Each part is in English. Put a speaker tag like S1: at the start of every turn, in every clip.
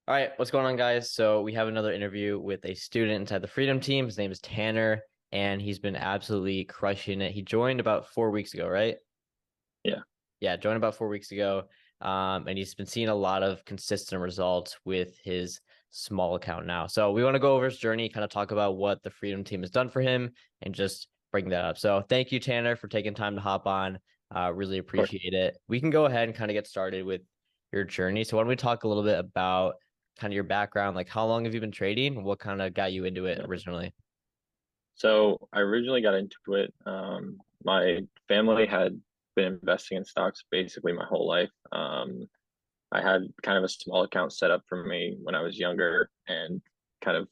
S1: All right, what's going on, guys? So we have another interview with a student inside the Freedom Team. His name is Tanner, and he's been absolutely crushing it. He joined about 4 weeks ago, right?
S2: Yeah.
S1: Yeah, joined about 4 weeks ago. And he's been seeing a lot of consistent results with his small account now. So we want to go over his journey, kind of talk about what the Freedom Team has done for him, and just bring that up. So thank you, Tanner, for taking time to hop on. Really
S2: Of course.
S1: appreciate it. We can go ahead and kind of get started with your journey. So why don't we talk a little bit about kind of your background, like how long have you been trading? What kind of got you into it
S2: Yeah.
S1: originally?
S2: So I originally got into it. My family had been investing in stocks basically my whole life. I had kind of a small account set up for me when I was younger and kind of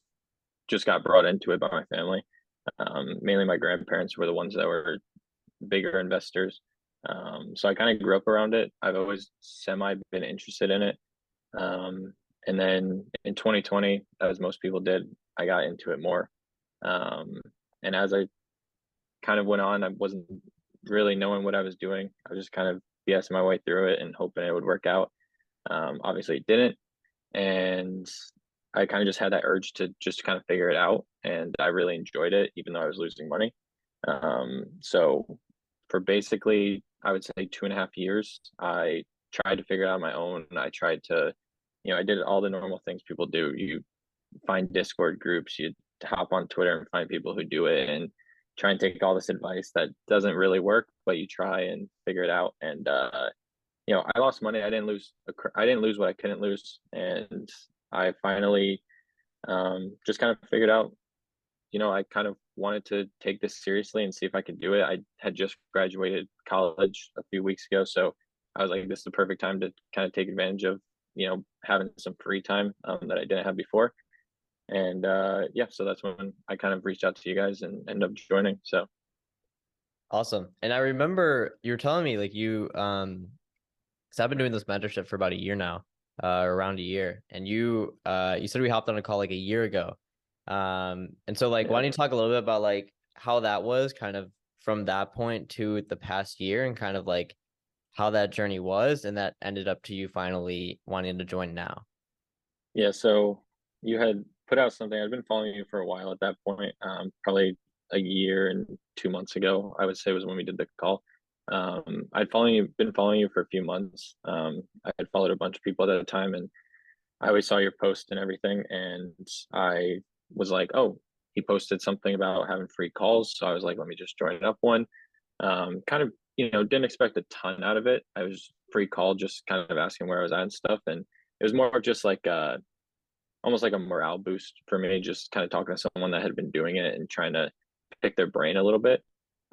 S2: just got brought into it by my family. Mainly my grandparents were the ones that were bigger investors. So I kind of grew up around it. I've always semi been interested in it. Um, and then in 2020, as most people did, I got into it more. Um, and as I kind of went on, I wasn't really knowing what I was doing. I was just kind of BSing my way through it and hoping it would work out. Obviously, it didn't. And I kind of just had that urge to just kind of figure it out. And I really enjoyed it, even though I was losing money. So for basically, I would say 2.5 years, I tried to figure it out on my own. I tried to, I did all the normal things people do. You find Discord groups, you hop on Twitter and find people who do it and try and take all this advice that doesn't really work, but you try and figure it out. And I lost money. I didn't lose what I couldn't lose, and I finally just kind of figured out. I kind of wanted to take this seriously and see if I could do it. I had just graduated college a few weeks ago, so I was like, this is the perfect time to kind of take advantage of having some free time that I didn't have before. And yeah, so that's when I kind of reached out to you guys and ended up joining. So
S1: Awesome. And I remember you were telling me like because I've been doing this mentorship for about a year now, around a year. And you said we hopped on a call like a year ago. And so like why
S2: yeah,
S1: don't you talk a little bit about like how that was kind of from that point to the past year and kind of like how that journey was and that ended up to you finally wanting to join now.
S2: yeah. So you had put out something. I'd been following you for a while at that point, probably a year and 2 months ago, I would say was when we did the call. Been following you for a few months. I had followed a bunch of people at that time, and I always saw your post and everything, and I was like, oh, he posted something about having free calls, so I was like, let me just join up one. Kind of, didn't expect a ton out of it. I was free call, just kind of asking where I was at and stuff, and it was more of just like almost like a morale boost for me, just kind of talking to someone that had been doing it and trying to pick their brain a little bit.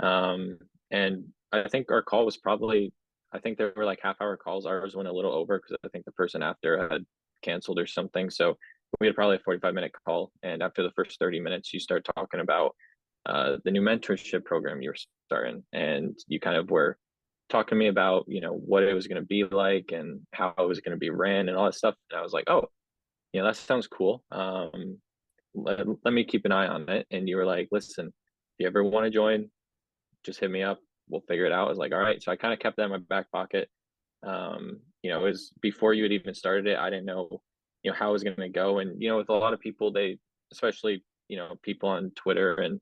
S2: And I think our call was probably, I think there were like half-hour calls. Ours went a little over because I think the person after had canceled or something. So we had probably a 45-minute call. And after the first 30 minutes, you start talking about the new mentorship program you were starting. And you kind of were talking to me about, what it was going to be like and how it was going to be ran and all that stuff. And I was like, oh, that sounds cool. Let me keep an eye on it. And you were like, listen, if you ever want to join, just hit me up. We'll figure it out. I was like, all right. So I kind of kept that in my back pocket. It was before you had even started it. I didn't know, how it was going to go. And, with a lot of people, especially, people on Twitter and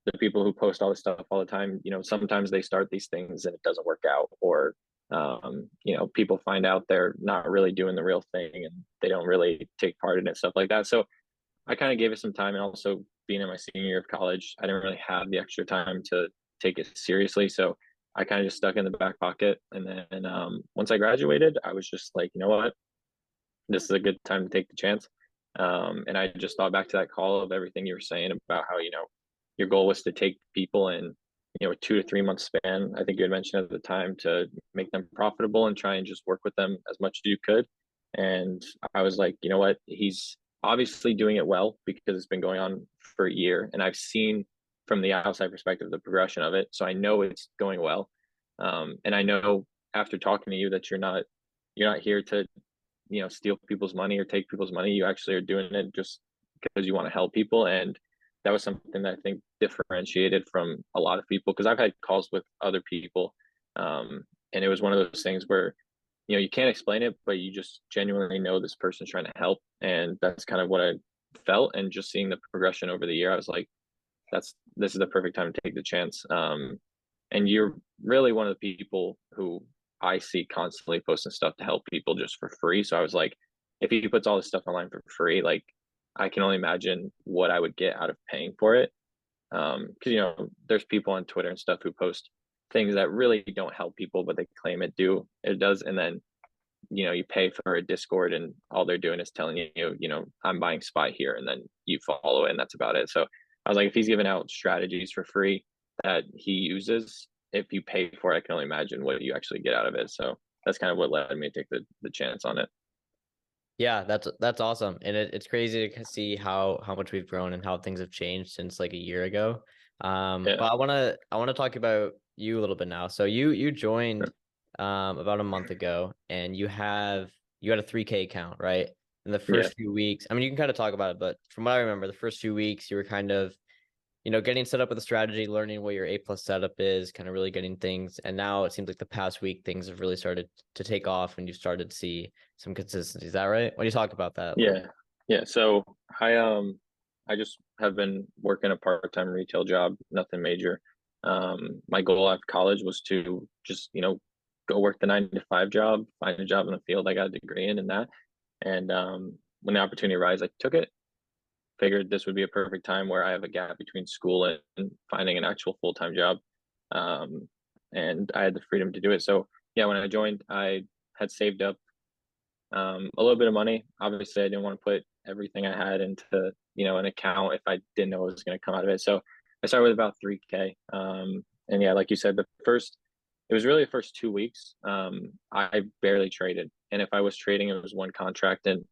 S2: the people who post all this stuff all the time, sometimes they start these things and it doesn't work out, or people find out they're not really doing the real thing and they don't really take part in it, stuff like that. So I kind of gave it some time, and also being in my senior year of college, I didn't really have the extra time to take it seriously. So I kind of just stuck in the back pocket. And then once I graduated, I was just like, you know what, this is a good time to take the chance. And I just thought back to that call of everything you were saying about how, your goal was to take people in, a 2 to 3 month span. I think you had mentioned at the time to make them profitable and try and just work with them as much as you could. And I was like, you know what? He's obviously doing it well because it's been going on for a year. And I've seen from the outside perspective the progression of it. So I know it's going well. And I know after talking to you that you're not here to steal people's money or take people's money. You actually are doing it just because you want to help people. And that was something that I think differentiated from a lot of people, because I've had calls with other people. And it was one of those things where you can't explain it, but you just genuinely know this person's trying to help. And that's kind of what I felt. And just seeing the progression over the year, I was like, this is the perfect time to take the chance. And you're really one of the people who I see constantly posting stuff to help people just for free. So I was like, if he puts all this stuff online for free, like I can only imagine what I would get out of paying for it. Because there's people on Twitter and stuff who post things that really don't help people, but they claim it does, and then you pay for a Discord and all they're doing is telling you, I'm buying SPY here, and then you follow it and that's about it. So I was like, if he's giving out strategies for free that he uses, if you pay for it, I can only imagine what you actually get out of it. So that's kind of what led me to take the chance on it.
S1: Yeah, that's awesome, and it's crazy to see how much we've grown and how things have changed since like a year ago.
S2: Yeah.
S1: But I wanna talk about you a little bit now. So you joined
S2: Sure.
S1: about a month ago, and you had a 3K account, right? In the
S2: Yeah.
S1: first few weeks, I mean, you can kind of talk about it, but from what I remember, the first few weeks you were kind of getting set up with a strategy, learning what your A plus setup is, kind of really getting things. And now it seems like the past week things have really started to take off and you've started to see some consistency. Is that right? When you talk about that a little bit.
S2: Yeah. Yeah. So I just have been working a part-time retail job, nothing major. My goal after college was to just, go work the 9 to 5 job, find a job in the field I got a degree in and that. And when the opportunity arose, I took it. Figured this would be a perfect time where I have a gap between school and finding an actual full-time job. Um, and I had the freedom to do it. So yeah, when I joined, I had saved up a little bit of money. Obviously, I didn't want to put everything I had into an account if I didn't know what was going to come out of it. So I started with about 3K. And yeah, like you said, it was really the first 2 weeks. I barely traded, and if I was trading, it was one contract, and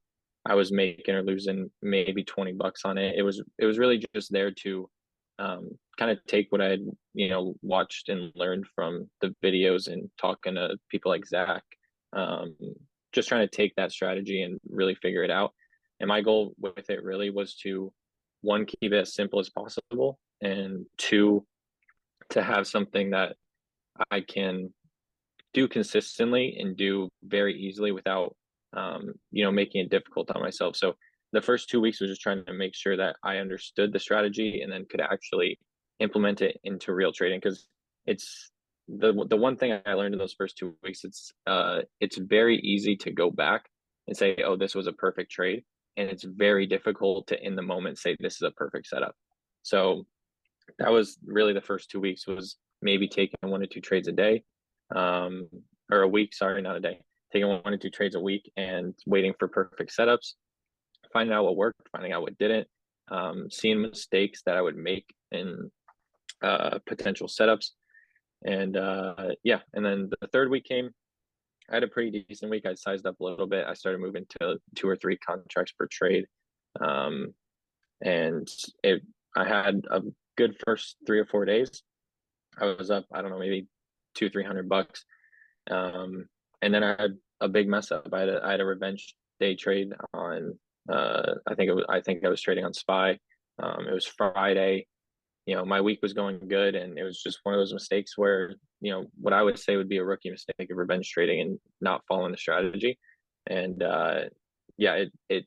S2: I was making or losing maybe $20 on it. It was really just there to kind of take what I had watched and learned from the videos and talking to people like Zach. Um, just trying to take that strategy and really figure it out. And my goal with it really was to, one, keep it as simple as possible, and two, to have something that I can do consistently and do very easily without, making it difficult on myself. So the first 2 weeks was just trying to make sure that I understood the strategy and then could actually implement it into real trading, because it's the one thing I learned in those first 2 weeks. It's very easy to go back and say, oh, this was a perfect trade, and it's very difficult to in the moment say this is a perfect setup. So that was really the first 2 weeks, was maybe taking 1 to 2 trades a day, um, or a week, sorry, not a day, taking 1 to 2 trades a week and waiting for perfect setups, finding out what worked, finding out what didn't, seeing mistakes that I would make in potential setups. And yeah, and then the third week came. I had a pretty decent week. I sized up a little bit. I started moving to 2 or 3 contracts per trade. Um, and it I had a good first 3 or 4 days. I was up, I don't know, maybe 200-300 bucks. And then I had a big mess up. I had a revenge day trade on I think I was trading on SPY. It was Friday. My week was going good, and it was just one of those mistakes where, what I would say would be a rookie mistake of revenge trading and not following the strategy. And yeah, it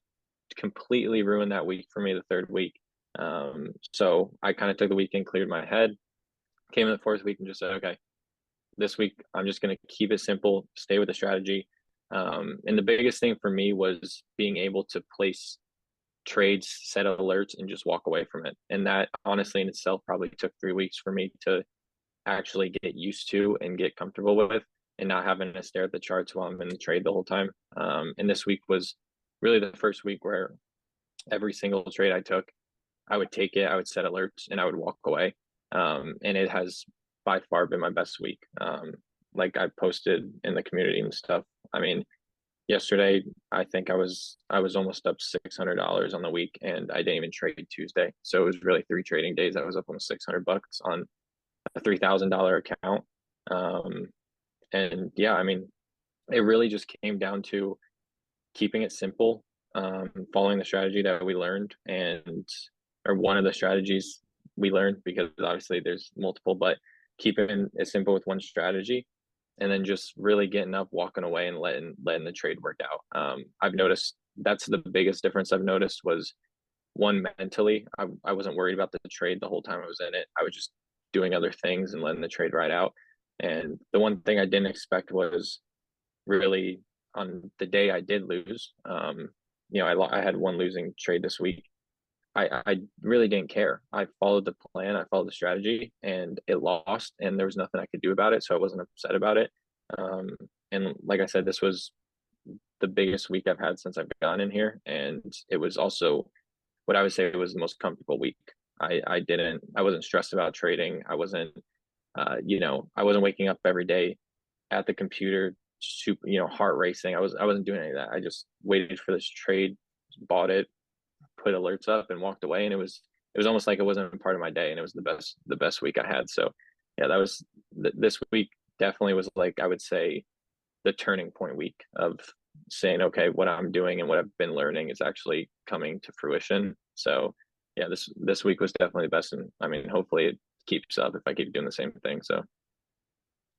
S2: completely ruined that week for me, the third week. So I kind of took the weekend, cleared my head, came in the fourth week and just said, okay, this week I'm just going to keep it simple, stay with the strategy. And the biggest thing for me was being able to place trades, set alerts, and just walk away from it. And that honestly in itself probably took 3 weeks for me to actually get used to and get comfortable with, and not having to stare at the charts while I'm in the trade the whole time. And this week was really the first week where every single trade I took, I would take it, I would set alerts, and I would walk away. And it has by far been my best week. Like I posted in the community and stuff. I mean, yesterday I think I was almost up $600 on the week, and I didn't even trade Tuesday. So it was really 3 trading days. I was up almost $600 on a $3,000 account. Um, and yeah, I mean, it really just came down to keeping it simple, following the strategy that we learned, or one of the strategies we learned, because obviously there's multiple, but keeping it simple with one strategy, and then just really getting up, walking away, and letting the trade work out. I've noticed that's the biggest difference I've noticed was one mentally. I wasn't worried about the trade the whole time I was in it. I was just doing other things and letting the trade ride out. And the one thing I didn't expect was really on the day I did lose. I had one losing trade this week. I really didn't care. I followed the plan, I followed the strategy, and it lost, and there was nothing I could do about it. So I wasn't upset about it. Um, and like I said, this was the biggest week I've had since I've gotten in here, and it was also what I would say was the most comfortable week. I wasn't stressed about trading. I wasn't waking up every day at the computer, super, heart racing. I wasn't doing any of that. I just waited for this trade, bought it, put alerts up, and walked away. And it was almost like it wasn't a part of my day, and it was the best week I had. So yeah, that was this week definitely was like I would say the turning point week of saying, okay, what I'm doing and what I've been learning is actually coming to fruition. So yeah, this week was definitely the best, and I mean, hopefully it keeps up if I keep doing the same thing. So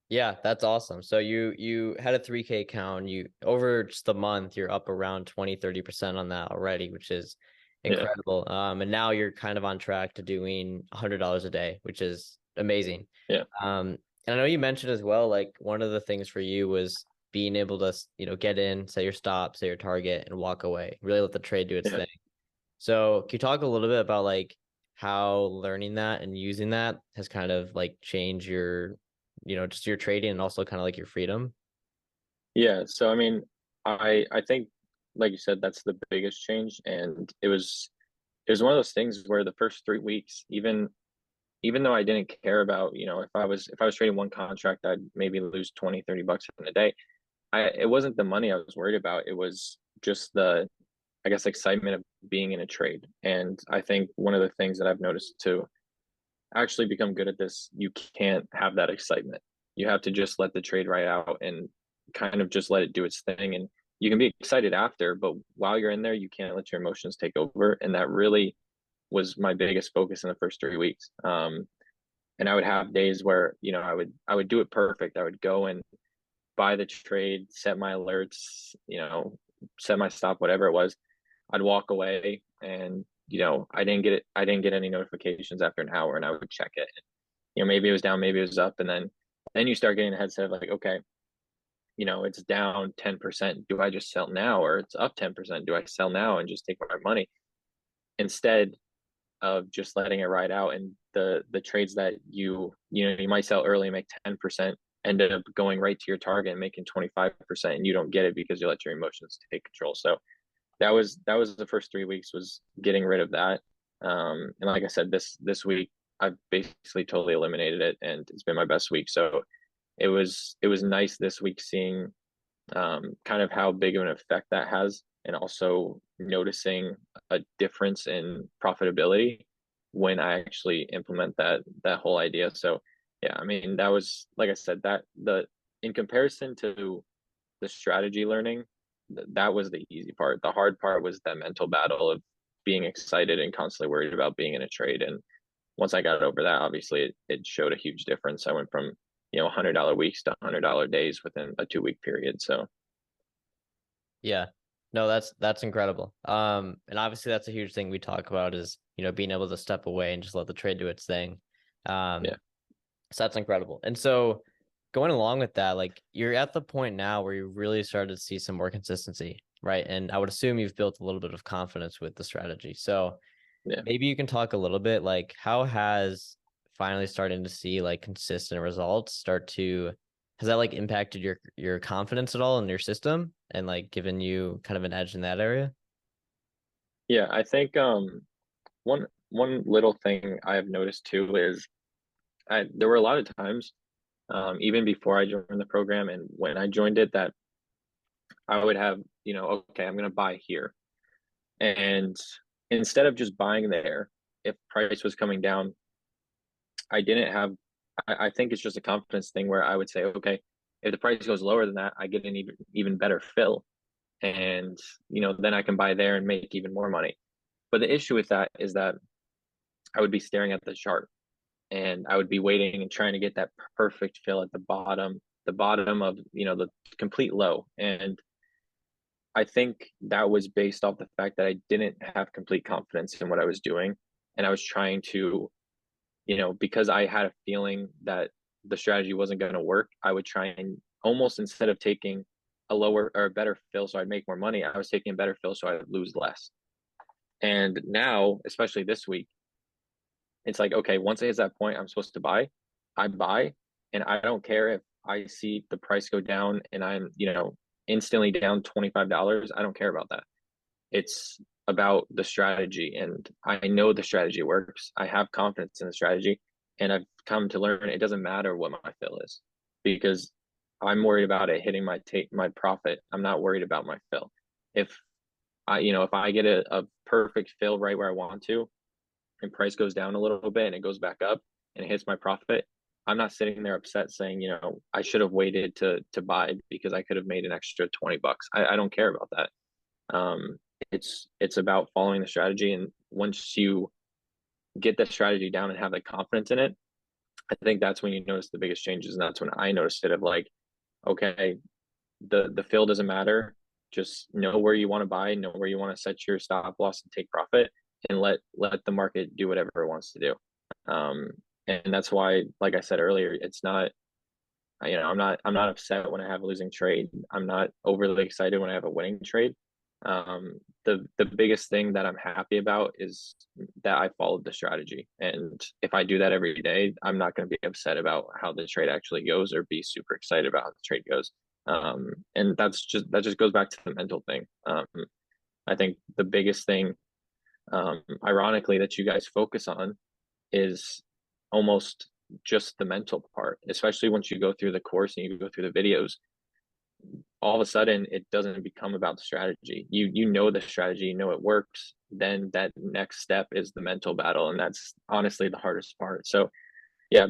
S1: Yeah, that's awesome. So you had a 3K count, you over just the month, you're up around 20-30% on that already, which is
S2: yeah,
S1: incredible. And now you're kind of on track to doing $100 a day, which is amazing.
S2: yeah,
S1: And I know you mentioned as well, like one of the things for you was being able to, get in, say your stop, say your target, and walk away, really let the trade do its
S2: yeah.
S1: thing. So can you talk a little bit about like how learning that and using that has kind of like changed your, just your trading and also kind of like your freedom?
S2: Yeah, so I mean, I think like you said, that's the biggest change, and it was one of those things where the first 3 weeks, even though I didn't care about, if I was trading one contract, I'd maybe lose 20-30 bucks in a day. It wasn't the money I was worried about. It was just I guess, excitement of being in a trade. And I think one of the things that I've noticed to actually become good at this, you can't have that excitement. You have to just let the trade ride out and kind of just let it do its thing. And you can be excited after, but while you're in there, you can't let your emotions take over. And that really was my biggest focus in the first 3 weeks. And I would have days where, I would do it perfect. I would go and buy the trade, set my alerts, set my stop, whatever it was. I'd walk away, and I didn't get any notifications after an hour, and I would check it. Maybe it was down, maybe it was up, and then you start getting the headset of like, okay, it's down 10%. Do I just sell now? Or it's up 10%. Do I sell now and just take my money instead of just letting it ride out? And the trades that you might sell early and make 10% ended up going right to your target and making 25%, and you don't get it because you let your emotions take control. So that was the first 3 weeks, was getting rid of that. And like I said, this week I've basically totally eliminated it, and it's been my best week. So it was nice this week seeing kind of how big of an effect that has, and also noticing a difference in profitability when I actually implement that whole idea. So yeah, I mean, that was, like I said, that the in comparison to the strategy learning, that was the easy part. The hard part was that mental battle of being excited and constantly worried about being in a trade. And once I got over that, obviously it showed a huge difference. I went from $100 weeks to $100 days within a 2 week period. So
S1: Yeah. No, that's incredible. And obviously that's a huge thing we talk about is, being able to step away and just let the trade do its thing. Um,
S2: yeah,
S1: so that's incredible. And so going along with that, like you're at the point now where you really started to see some more consistency, right? And I would assume you've built a little bit of confidence with the strategy. So
S2: yeah.
S1: maybe you can talk a little bit like how has finally starting to see like consistent results start to has that like impacted your confidence at all in your system and like given you kind of an edge in that area?
S2: Yeah, I think one little thing I've noticed too is there were a lot of times, even before I joined the program and when I joined it, that I would have, okay, I'm gonna buy here. And instead of just buying there, if price was coming down, I didn't have I think it's just a confidence thing where I would say, okay, if the price goes lower than that, I get an even better fill. And then I can buy there and make even more money. But the issue with that is that I would be staring at the chart, and I would be waiting and trying to get that perfect fill at the bottom, the bottom of, the complete low. And I think that was based off the fact that I didn't have complete confidence in what I was doing. And I was trying to, because I had a feeling that the strategy wasn't going to work, I would try and almost, instead of taking a lower or a better fill so I'd make more money, I was taking a better fill so I would lose less. And now, especially this week, it's like, okay, once it hits that point, I'm supposed to buy, I buy, and I don't care if I see the price go down and I'm, instantly down $25. I don't care about that. It's about the strategy, and I know the strategy works. I have confidence in the strategy, and I've come to learn it doesn't matter what my fill is, because I'm worried about it hitting my profit. I'm not worried about my fill. If if I get a perfect fill right where I want to, and price goes down a little bit and it goes back up and it hits my profit, I'm not sitting there upset saying, I should have waited to buy because I could have made an extra $20. I don't care about that. It's about following the strategy, and once you get the strategy down and have the confidence in it, I think that's when you notice the biggest changes. And that's when I noticed it, of like, okay, the fill doesn't matter. Just know where you want to buy, know where you want to set your stop loss and take profit, and let the market do whatever it wants to do. And that's why, like I said earlier, it's not, I'm not upset when I have a losing trade. I'm not overly excited when I have a winning trade. The biggest thing that I'm happy about is that I followed the strategy. And if I do that every day, I'm not going to be upset about how the trade actually goes or be super excited about how the trade goes. And that just goes back to the mental thing. I think the biggest thing, ironically, that you guys focus on is almost just the mental part, especially once you go through the course and you go through the videos. All of a sudden, it doesn't become about the strategy. You know the strategy, you know it works. Then that next step is the mental battle, and that's honestly the hardest part. So yeah,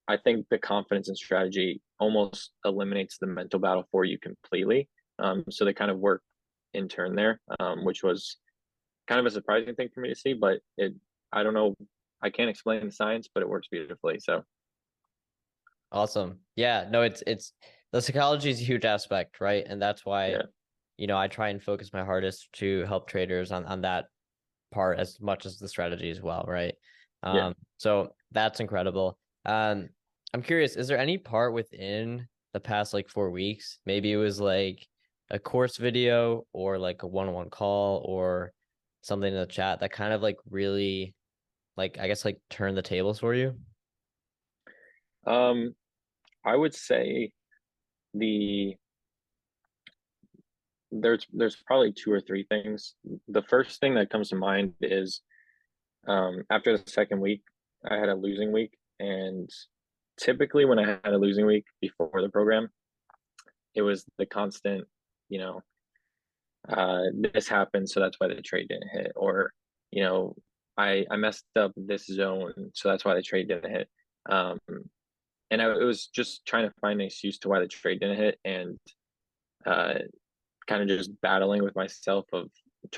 S2: I think the confidence and strategy almost eliminates the mental battle for you completely. So they kind of work in turn there, which was kind of a surprising thing for me to see, but I don't know, I can't explain the science, but it works beautifully. So
S1: Awesome. Yeah, no, it's the psychology is a huge aspect, right? And that's why,
S2: yeah,
S1: I try and focus my hardest to help traders on that part as much as the strategy as well, right?
S2: yeah.
S1: So that's incredible. I'm curious, is there any part within the past like 4 weeks, maybe it was like a course video or like a one-on-one call or something in the chat that kind of like really like I guess like turn the tables for you?
S2: Um, I would say the there's probably two or three things. The first thing that comes to mind is, after the second week, I had a losing week, and typically when I had a losing week before the program, it was the constant, you know, this happened, so that's why the trade didn't hit, or you know, I messed up this zone, so that's why the trade didn't hit. Um, and it was just trying to find an excuse to why the trade didn't hit, and uh, kind of just battling with myself of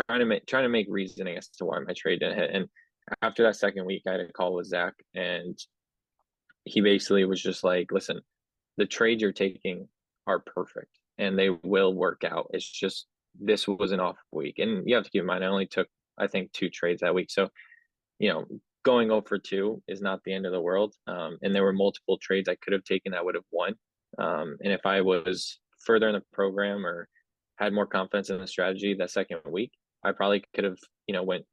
S2: trying to make reasoning as to why my trade didn't hit. And after that second week, I had a call with Zach, and he basically was just like, "Listen, the trades you're taking are perfect, and they will work out. It's just this was an off week, and you have to keep in mind I only took, I think, 2 trades that week, so you know." Going 0 for 2 is not the end of the world. And there were multiple trades I could have taken that would have won. And if I was further in the program or had more confidence in the strategy that second week, I probably could have, went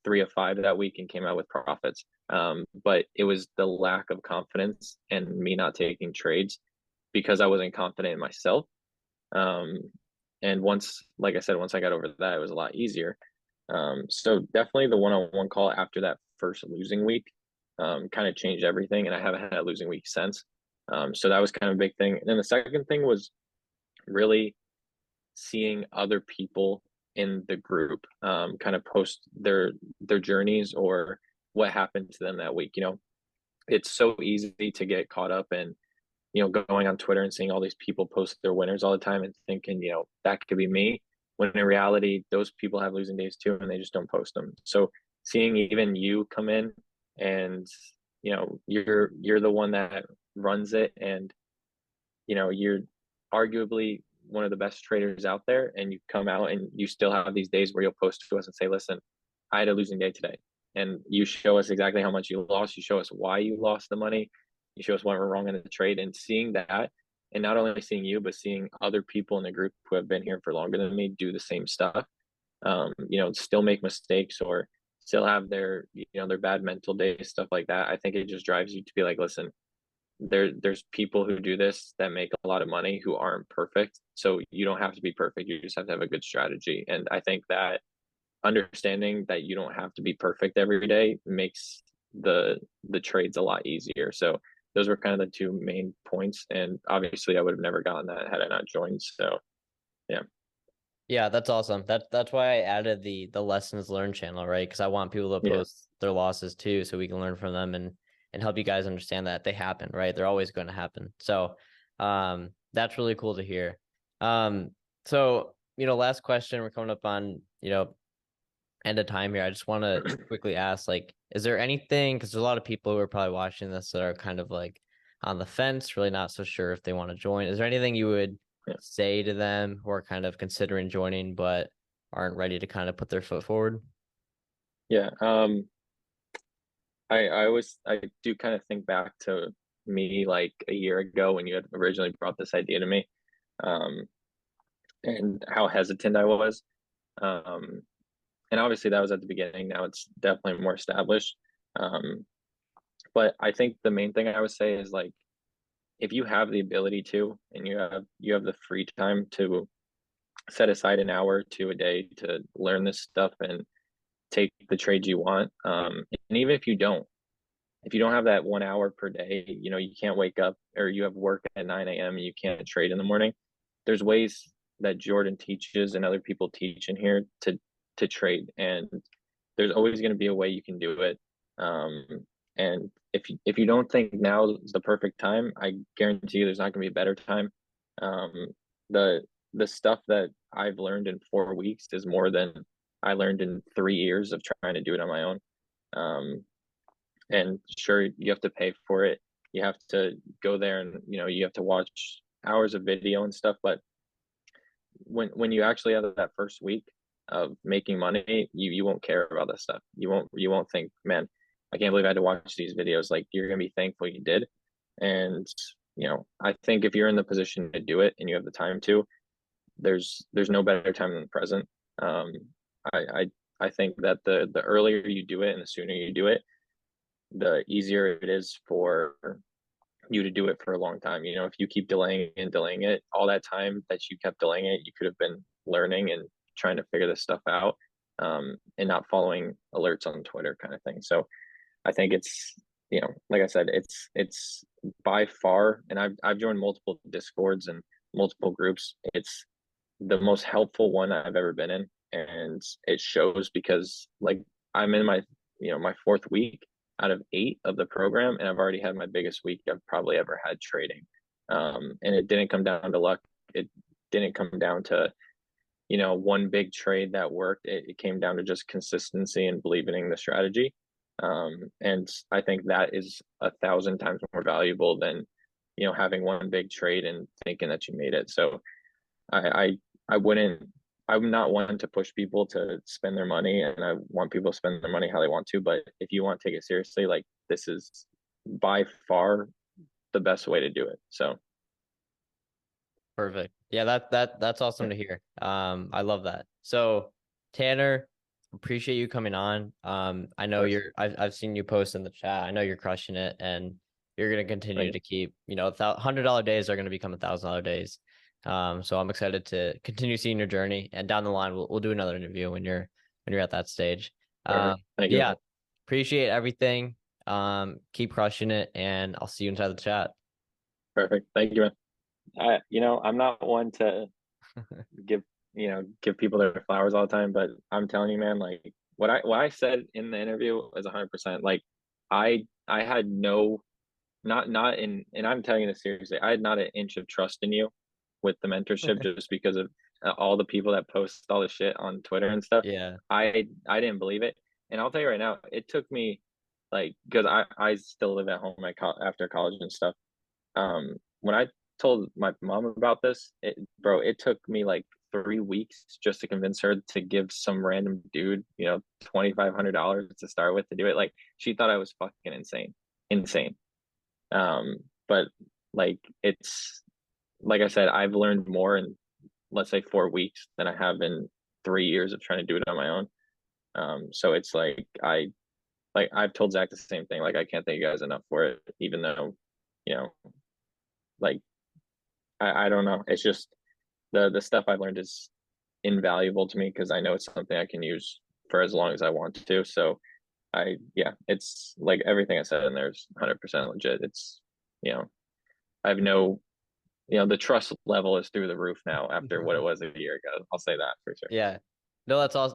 S2: 3 of 5 that week and came out with profits. But it was the lack of confidence and me not taking trades because I wasn't confident in myself. Um, and like I said, once I got over that, it was a lot easier. So definitely the one-on-one call after that first losing week, kind of changed everything, and I haven't had a losing week since. So that was kind of a big thing. And then the second thing was really seeing other people in the group, kind of post their journeys or what happened to them that week. It's so easy to get caught up in, going on Twitter and seeing all these people post their winners all the time and thinking, that could be me. When in reality, those people have losing days too, and they just don't post them. So seeing even you come in and, you're the one that runs it, and you're arguably one of the best traders out there, and you come out and you still have these days where you'll post to us and say, listen, I had a losing day today. And you show us exactly how much you lost. You show us why you lost the money. You show us what went wrong in the trade. And seeing that, and not only seeing you, but seeing other people in the group who have been here for longer than me do the same stuff, still make mistakes or still have their bad mental days, stuff like that. I think it just drives you to be like, listen, there's people who do this that make a lot of money who aren't perfect. So you don't have to be perfect. You just have to have a good strategy. And I think that understanding that you don't have to be perfect every day makes the trades a lot easier. So those were kind of the two main points. And obviously I would have never gotten that had I not joined. So yeah.
S1: Yeah, that's awesome. That's why I added the lessons learned channel, right? Because I want people to
S2: Yeah.
S1: post their losses too, so we can learn from them and help you guys understand that they happen, right? They're always going to happen. So, that's really cool to hear. So last question. We're coming up on end of time here. I just want to quickly ask, like, is there anything? Because there's a lot of people who are probably watching this that are kind of like on the fence, really not so sure if they want to join. Is there anything you would
S2: Yeah.
S1: say to them who are kind of considering joining but aren't ready to kind of put their foot forward?
S2: Yeah. I do kind of think back to me like a year ago when you had originally brought this idea to me, um, and how hesitant I was. Um, and obviously that was at the beginning. Now it's definitely more established. Um, but I think the main thing I would say is like if you have the ability to, and you have the free time to set aside an hour to a day to learn this stuff and take the trades you want. And even if you don't have that 1 hour per day, you can't wake up or you have work at 9 a.m. and you can't trade in the morning. There's ways that Jordan teaches and other people teach in here to trade, and there's always going to be a way you can do it. Um, and if you don't think now is the perfect time, I guarantee you there's not going to be a better time. Um, the the stuff that I've learned in 4 weeks is more than I learned in 3 years of trying to do it on my own. Um, and sure, you have to pay for it. You have to go there and you have to watch hours of video and stuff. But when you actually have that first week of making money, you won't care about this stuff. You won't think, man, I can't believe I had to watch these videos. Like you're gonna be thankful you did. And I think if you're in the position to do it and you have the time to, there's no better time than the present. Um, I I think that the earlier you do it and the sooner you do it, the easier it is for you to do it for a long time. If you keep delaying and delaying it, all that time that you kept delaying it, you could have been learning and trying to figure this stuff out, and not following alerts on Twitter kind of thing. So I think it's, like I said, it's by far, and I've joined multiple Discords and multiple groups. It's the most helpful one I've ever been in, and it shows because like I'm in my fourth week out of 8 of the program, and I've already had my biggest week I've probably ever had trading. And it didn't come down to luck. It didn't come down to one big trade that worked. It came down to just consistency and believing in the strategy. And I think that is 1,000 times more valuable than having one big trade and thinking that you made it. So I I wouldn't. I'm not one to push people to spend their money, and I want people to spend their money how they want to. But if you want to take it seriously, like this is by far the best way to do it. So
S1: Perfect. Yeah, that's awesome
S2: yeah,
S1: to hear. I love that. So, Tanner, appreciate you coming on. I
S2: of
S1: know
S2: course.
S1: I've seen you post in the chat. I know you're crushing it, and you're gonna continue
S2: Thank
S1: to keep, $100 days are gonna become $1,000 days. So I'm excited to continue seeing your journey, and down the line we'll do another interview when you're at that stage.
S2: Perfect. Thank you,
S1: Yeah,
S2: man.
S1: appreciate everything. Keep crushing it, and I'll see you inside the chat.
S2: Perfect. Thank you, man. I'm not one to give give people their flowers all the time, but I'm telling you, man, like what I said in the interview is 100%. Like I had no not in and I'm telling you this seriously. I had not an inch of trust in you with the mentorship just because of all the people that post all the shit on Twitter and stuff.
S1: Yeah.
S2: I didn't believe it, and I'll tell you right now, it took me like because I still live at home after college and stuff. When I told my mom about this, bro, it took me like 3 weeks just to convince her to give some random dude, $2,500 to start with to do it. Like she thought I was fucking insane, insane. But like it's like I said, I've learned more in, let's say, 4 weeks than I have in 3 years of trying to do it on my own. So it's like I've told Zach the same thing. Like I can't thank you guys enough for it, even though, you know, like I don't know. It's just the stuff I've learned is invaluable to me because I know it's something I can use for as long as I want to. So yeah, it's like everything I said in there is 100% legit. It's, you know, I have no, the trust level is through the roof now after what it was a year ago. I'll say that for sure.
S1: Yeah. No, that's